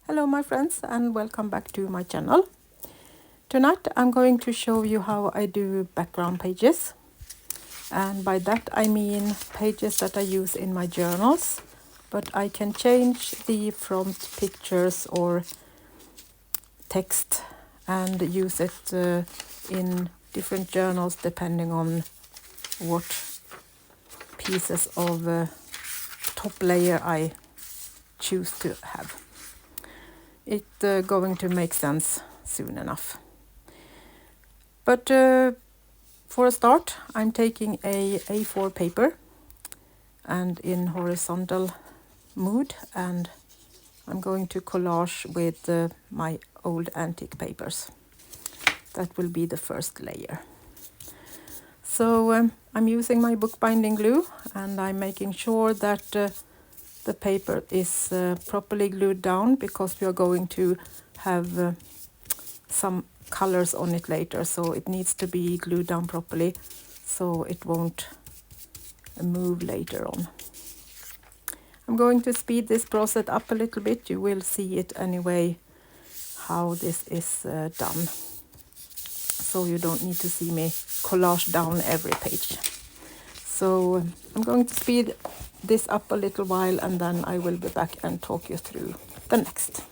Hello my friends and welcome back to my channel. Tonight I'm going to show you how I do background pages, and by that I mean pages that I use in my journals, but I can change the front pictures or text and use it in different journals depending on what pieces of top layer I choose to have. It's going to make sense soon enough. But for a start, I'm taking a A4 paper and in horizontal mood, and I'm going to collage with my old antique papers. That will be the first layer. So I'm using my bookbinding glue, and I'm making sure that the paper is properly glued down, because we are going to have some colors on it later, so it needs to be glued down properly so it won't move later on. I'm going to speed this process up a little bit. You will see it anyway how this is done, so you don't need to see me collage down every page. So I'm going to speed this up a little while, and then I will be back and talk you through the next.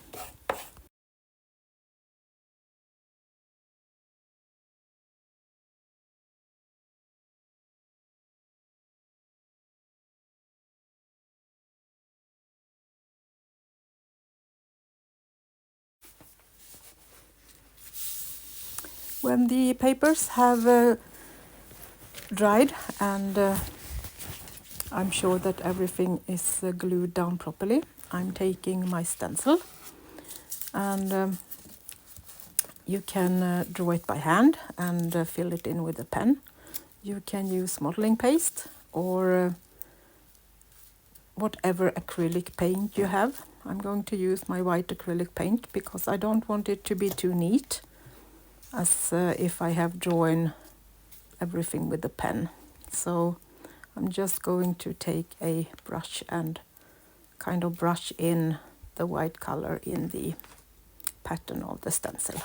When the papers have dried and I'm sure that everything is glued down properly, I'm taking my stencil, and you can draw it by hand and fill it in with a pen. You can use modeling paste or whatever acrylic paint you have. I'm going to use my white acrylic paint because I don't want it to be too neat, as if I have drawn everything with a pen. So I'm just going to take a brush and kind of brush in the white color in the pattern of the stencil.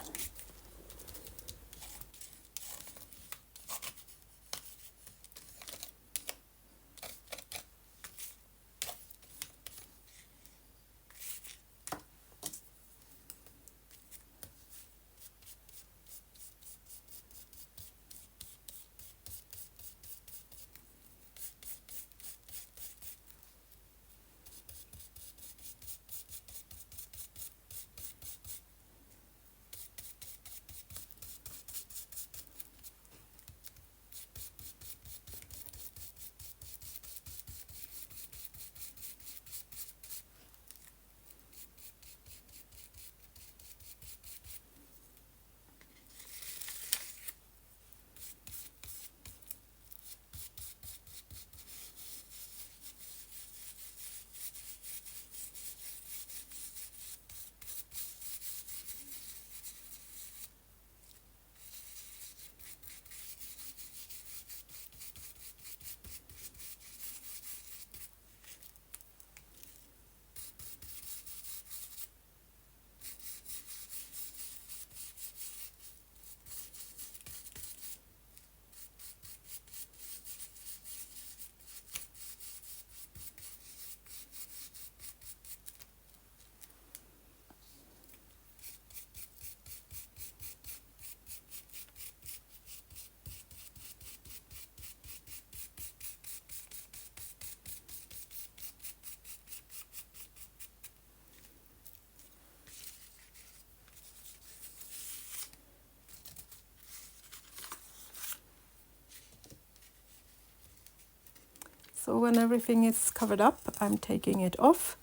So when everything is covered up, I'm taking it off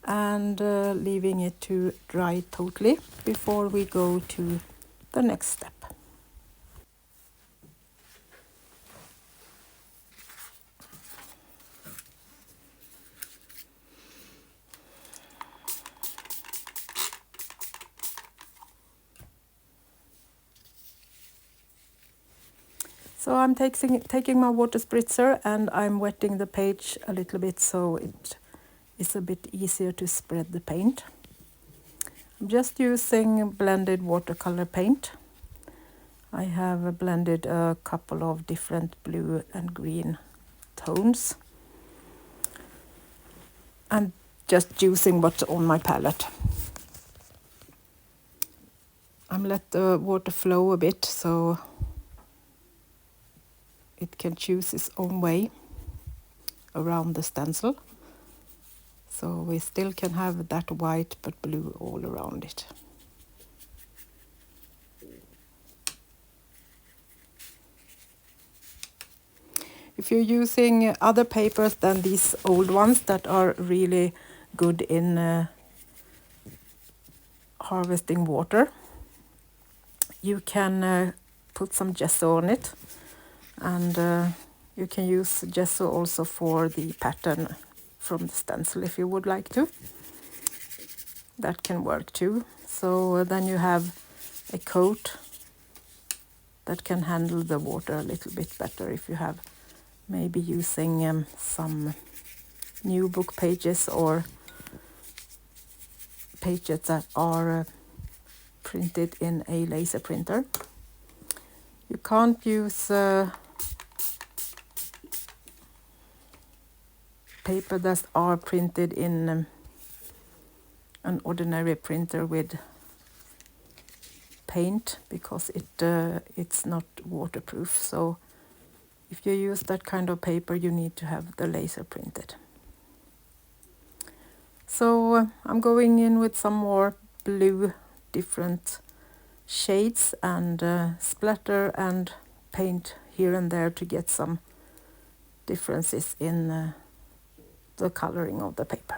and leaving it to dry totally before we go to the next step. So I'm taking my water spritzer and I'm wetting the page a little bit so it is a bit easier to spread the paint. I'm just using blended watercolor paint. I have blended a couple of different blue and green tones and just using what's on my palette. I'm let the water flow a bit so it can choose its own way around the stencil. So we still can have that white but blue all around it. If you're using other papers than these old ones that are really good in harvesting water, you can put some gesso on it, and you can use gesso also for the pattern from the stencil if you would like to. That can work too. So then you have a coat that can handle the water a little bit better if you have maybe using some new book pages or pages that are printed in a laser printer. You can't use paper that are printed in an ordinary printer with paint because it's not waterproof. So if you use that kind of paper, you need to have the laser printed. So I'm going in with some more blue, different shades, and splatter and paint here and there to get some differences in the coloring of the paper.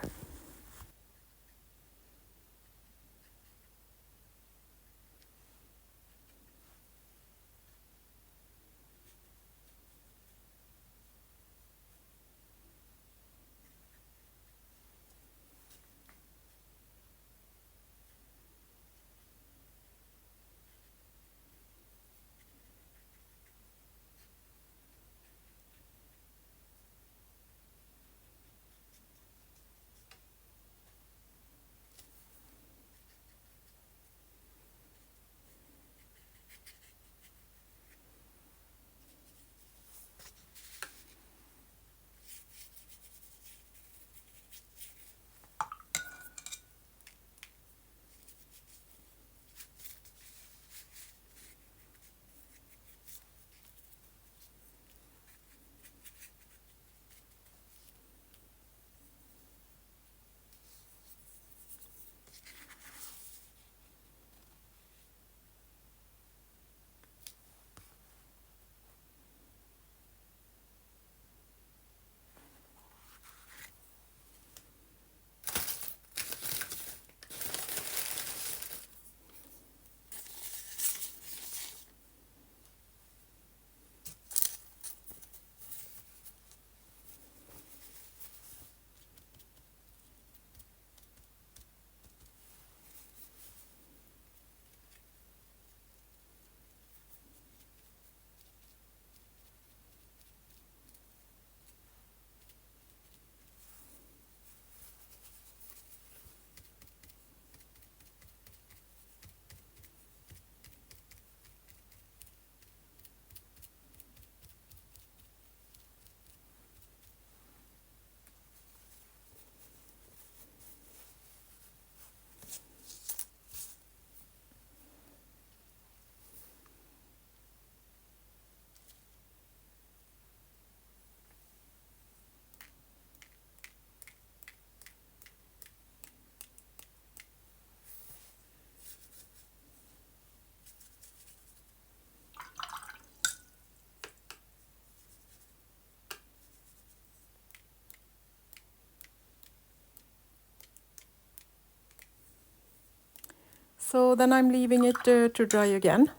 So then I'm leaving it to dry again,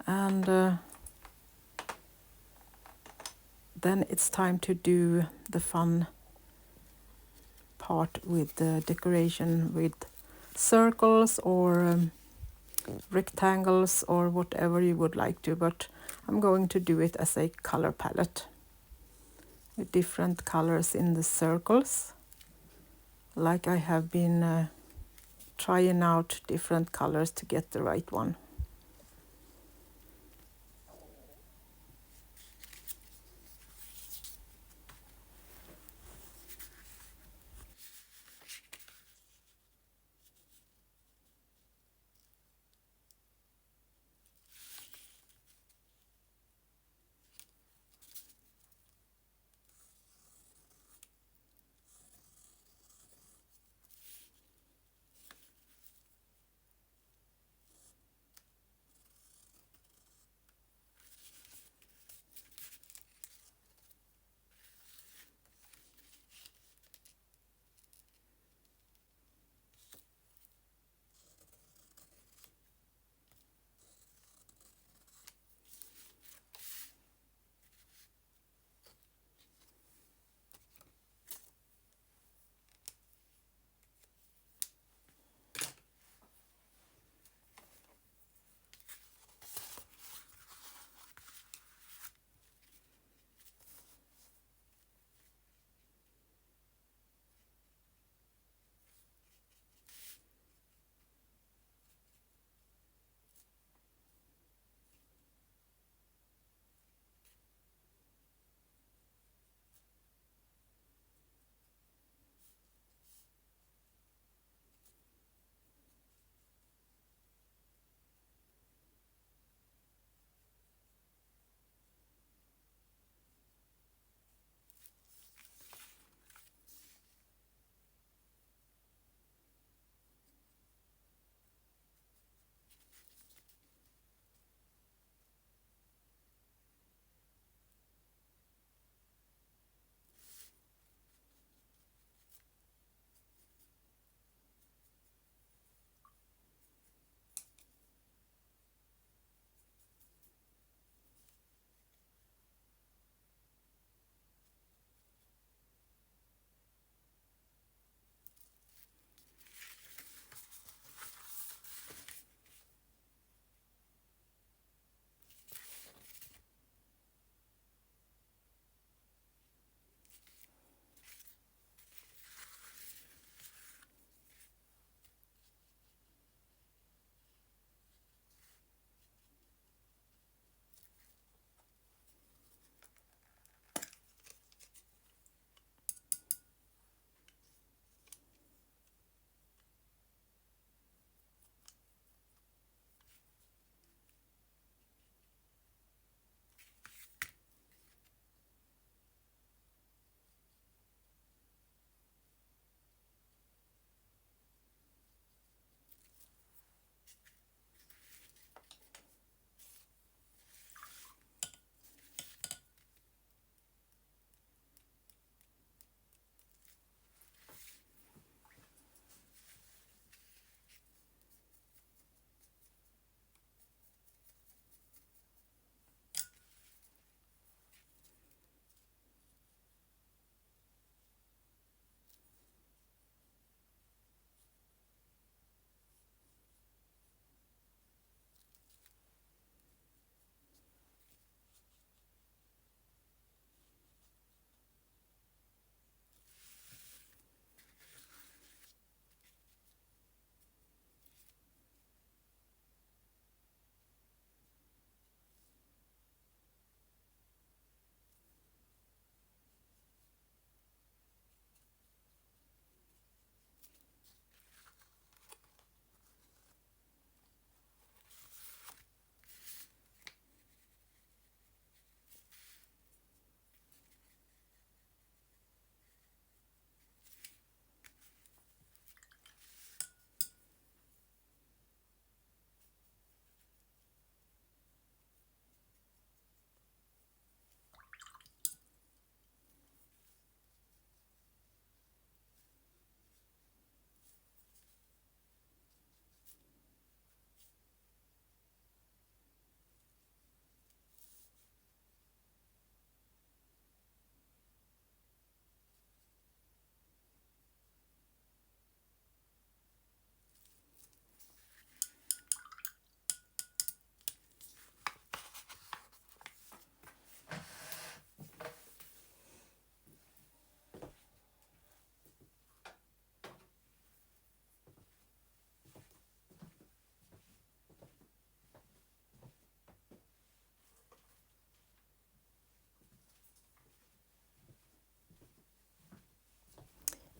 and then it's time to do the fun part with the decoration with circles or rectangles or whatever you would like to, but I'm going to do it as a color palette with different colors in the circles, like I have been trying out different colors to get the right one.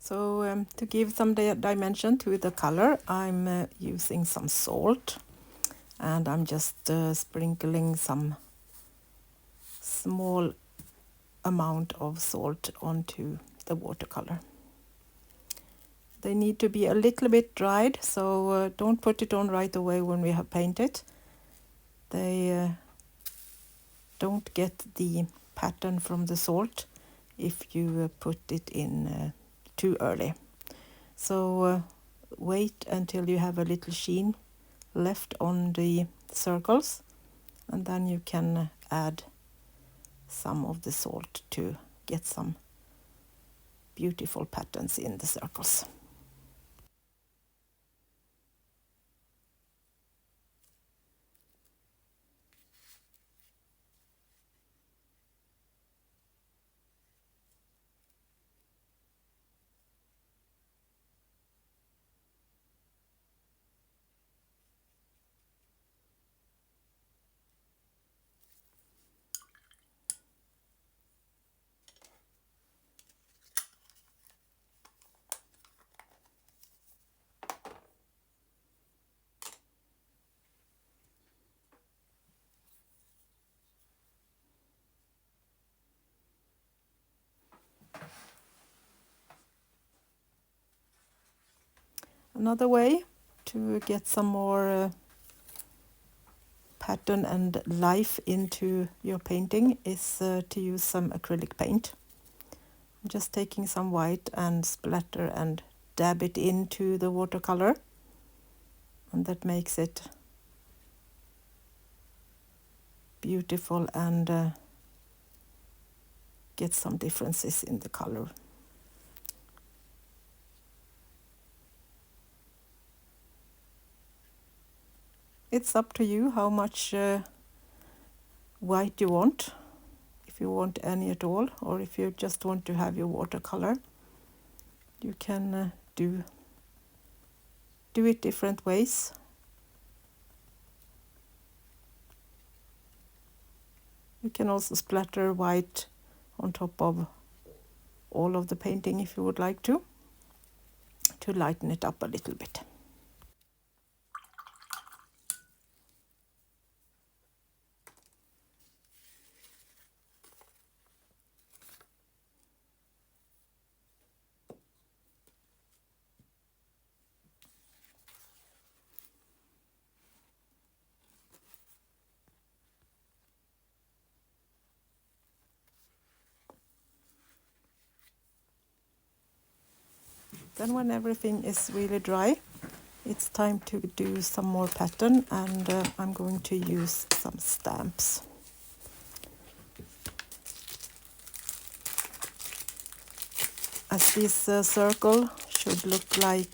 So to give some dimension to the color, I'm using some salt, and I'm just sprinkling some small amount of salt onto the watercolor. They need to be a little bit dried, so don't put it on right away when we have painted. They don't get the pattern from the salt if you put it in too early. So wait until you have a little sheen left on the circles, and then you can add some of the salt to get some beautiful patterns in the circles. Another way to get some more pattern and life into your painting is to use some acrylic paint. I'm just taking some white and splatter and dab it into the watercolor, and that makes it beautiful and get some differences in the color. It's up to you how much white you want, if you want any at all, or if you just want to have your watercolor. You can do it different ways. You can also splatter white on top of all of the painting if you would like to lighten it up a little bit. Then when everything is really dry, it's time to do some more pattern, and I'm going to use some stamps. As this circle should look like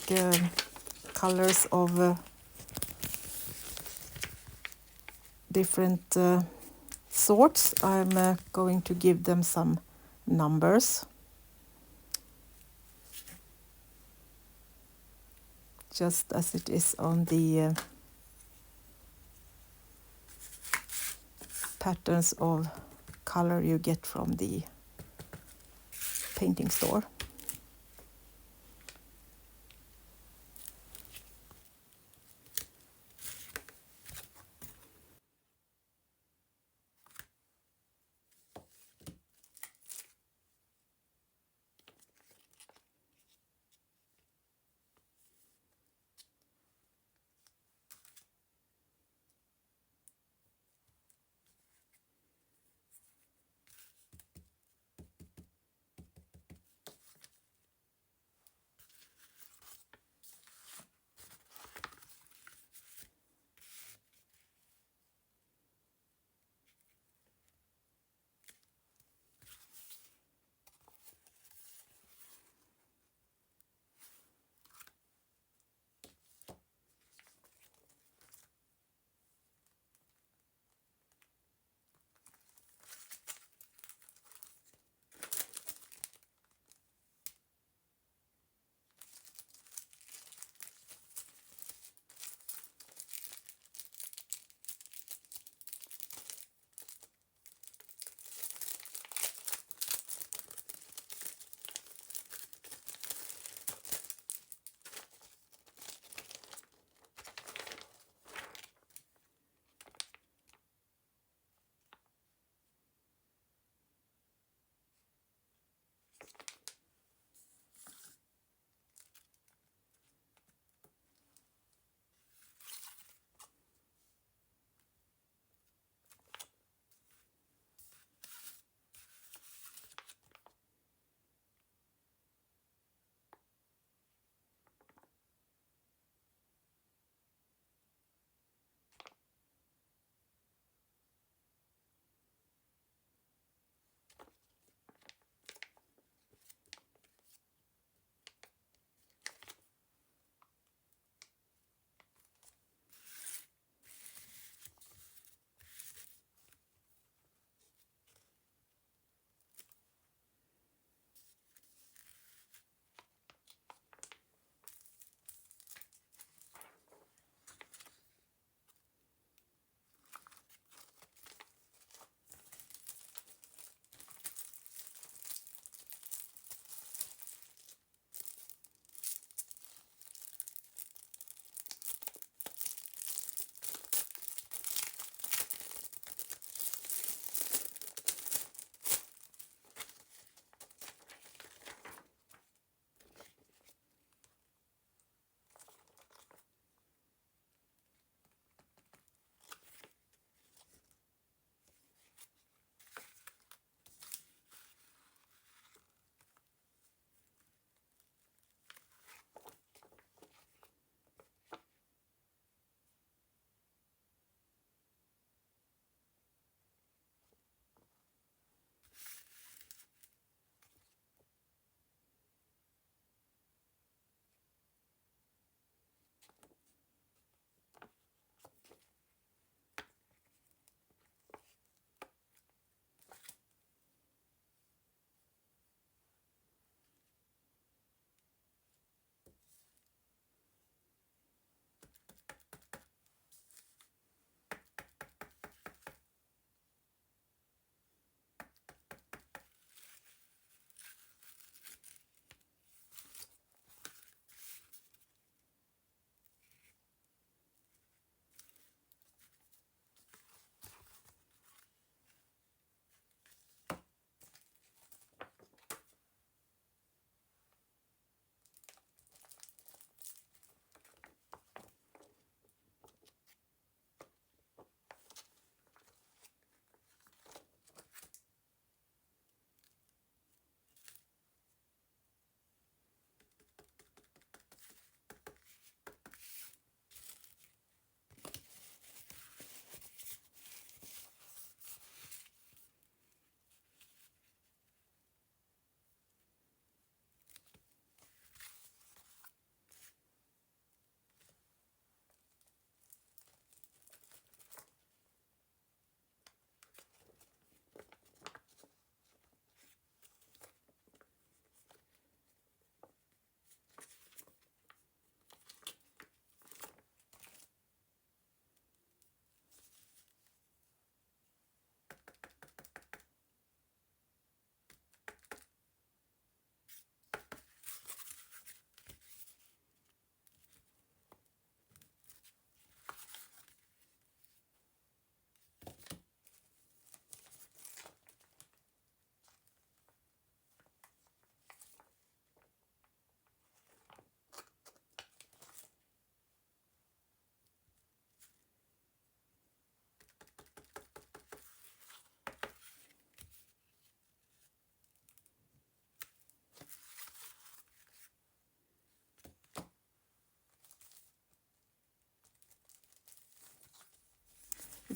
colors of different sorts, I'm going to give them some numbers. Just as it is on the patterns of color you get from the painting store.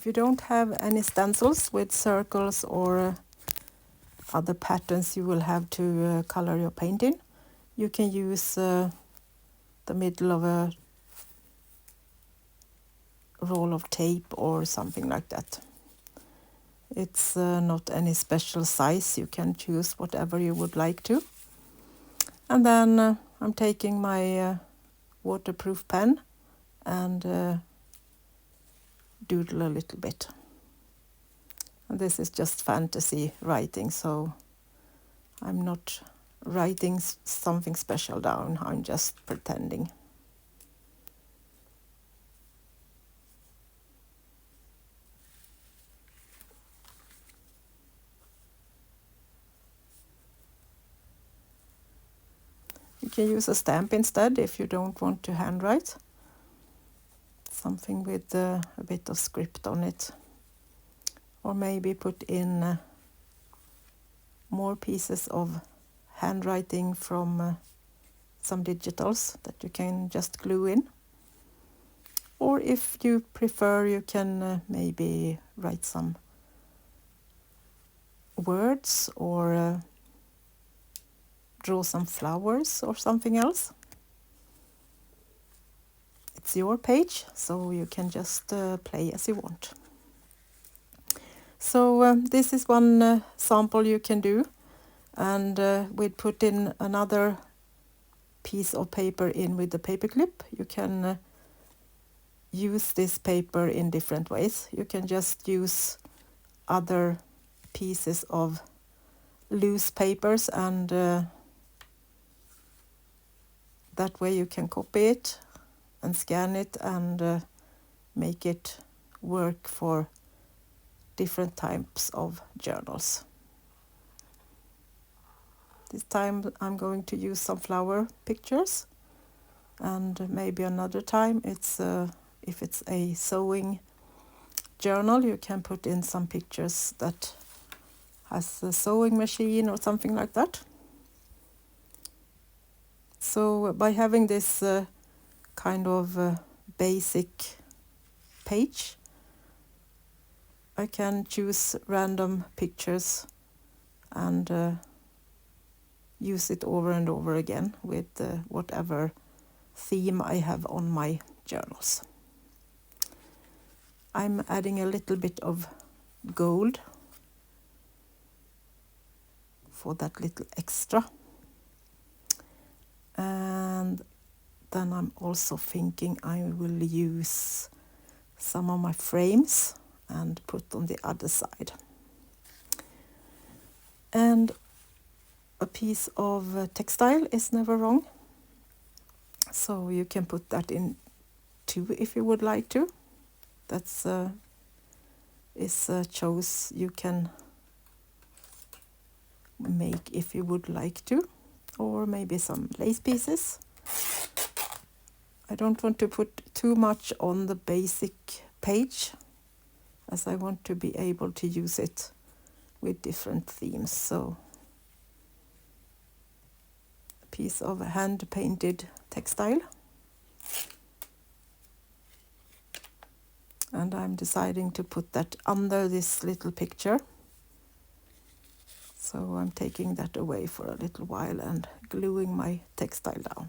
you don't have any stencils with circles or other patterns you will have to color your paint in, you can use the middle of a roll of tape or something like that. It's not any special size. You can choose whatever you would like to. And then I'm taking my waterproof pen and doodle a little bit. And this is just fantasy writing, so I'm not writing something special down. I'm just pretending. You can use a stamp instead if you don't want to handwrite. Something with a bit of script on it. Or maybe put in more pieces of handwriting from some digitals that you can just glue in. Or if you prefer, you can maybe write some words or draw some flowers or something else. It's your page, so you can just play as you want. So this is one sample you can do, and we'd put in another piece of paper in with the paper clip. You can use this paper in different ways. You can just use other pieces of loose papers, and that way you can copy it and scan it and make it work for different types of journals. This time I'm going to use some flower pictures, and maybe another time if it's a sewing journal, you can put in some pictures that has a sewing machine or something like that. So by having this kind of basic page, I can choose random pictures and use it over and over again with whatever theme I have on my journals. I'm adding a little bit of gold for that little extra. And then I'm also thinking I will use some of my frames and put on the other side. And a piece of textile is never wrong. So you can put that in too if you would like to. That's is a choice you can make if you would like to. Or maybe some lace pieces. I don't want to put too much on the basic page, as I want to be able to use it with different themes. So a piece of hand-painted textile. And I'm deciding to put that under this little picture. So I'm taking that away for a little while and gluing my textile down.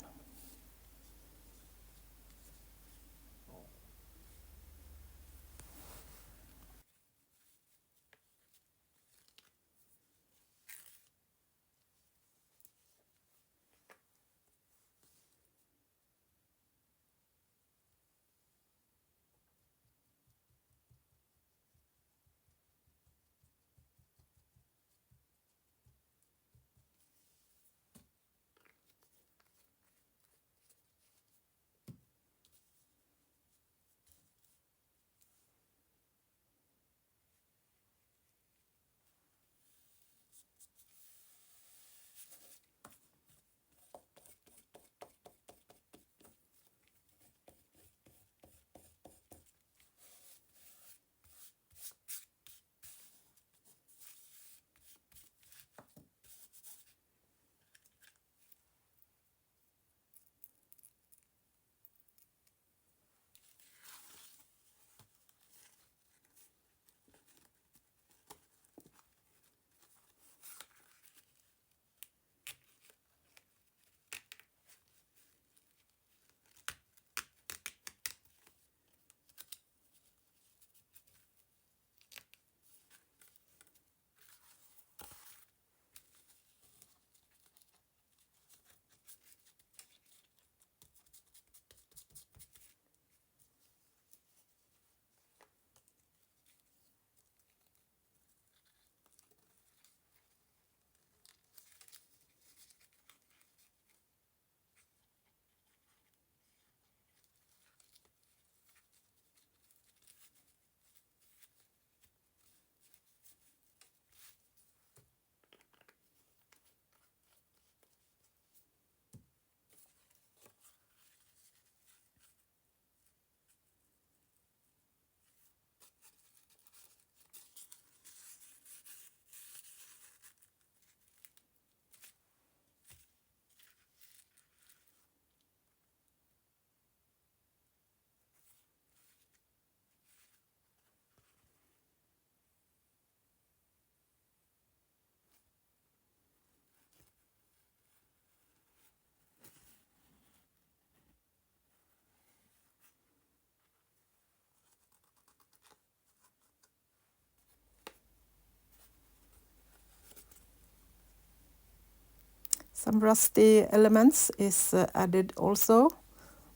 Some rusty elements is added also,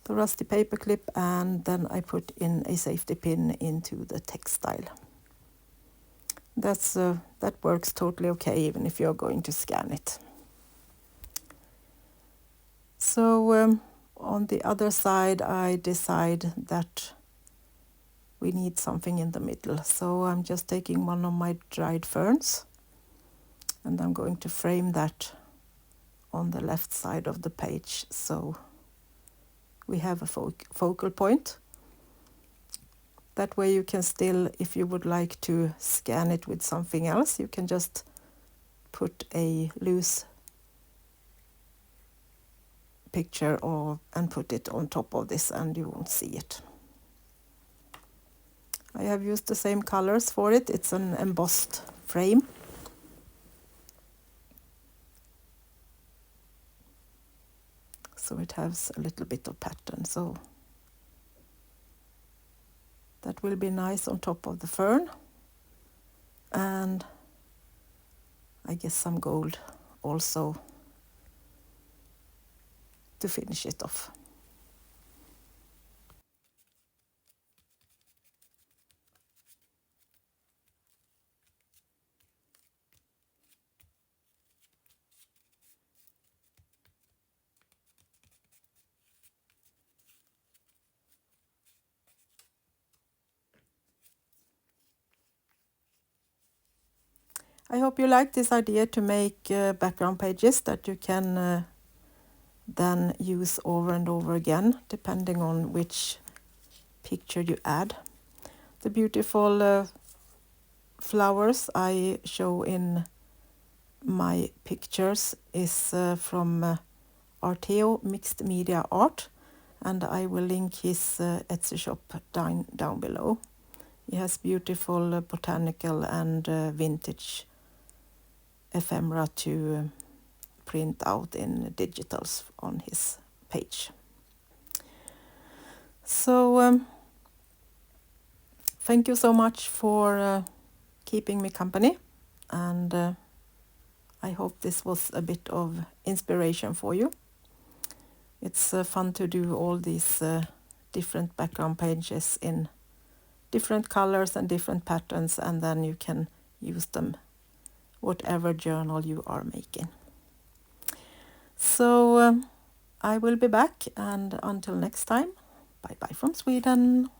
the rusty paper clip, and then I put in a safety pin into the textile. That works totally okay even if you're going to scan it. So on the other side I decide that we need something in the middle. So I'm just taking one of my dried ferns and I'm going to frame that on the left side of the page so we have a focal point. That way you can still, if you would like to scan it with something else, you can just put a loose picture and put it on top of this and you won't see it. I have used the same colors for it. It's an embossed frame. So it has a little bit of pattern. So that will be nice on top of the fern. And I guess some gold also to finish it off. I hope you like this idea to make background pages that you can then use over and over again, depending on which picture you add. The beautiful flowers I show in my pictures is from Arteo Mixed Media Art, and I will link his Etsy shop down below. He has beautiful botanical and vintage ephemera to print out in digitals on his page. So thank you so much for keeping me company, and I hope this was a bit of inspiration for you. It's fun to do all these different background pages in different colors and different patterns, and then you can use them whatever journal you are making. So I will be back, and until next time, bye bye from Sweden.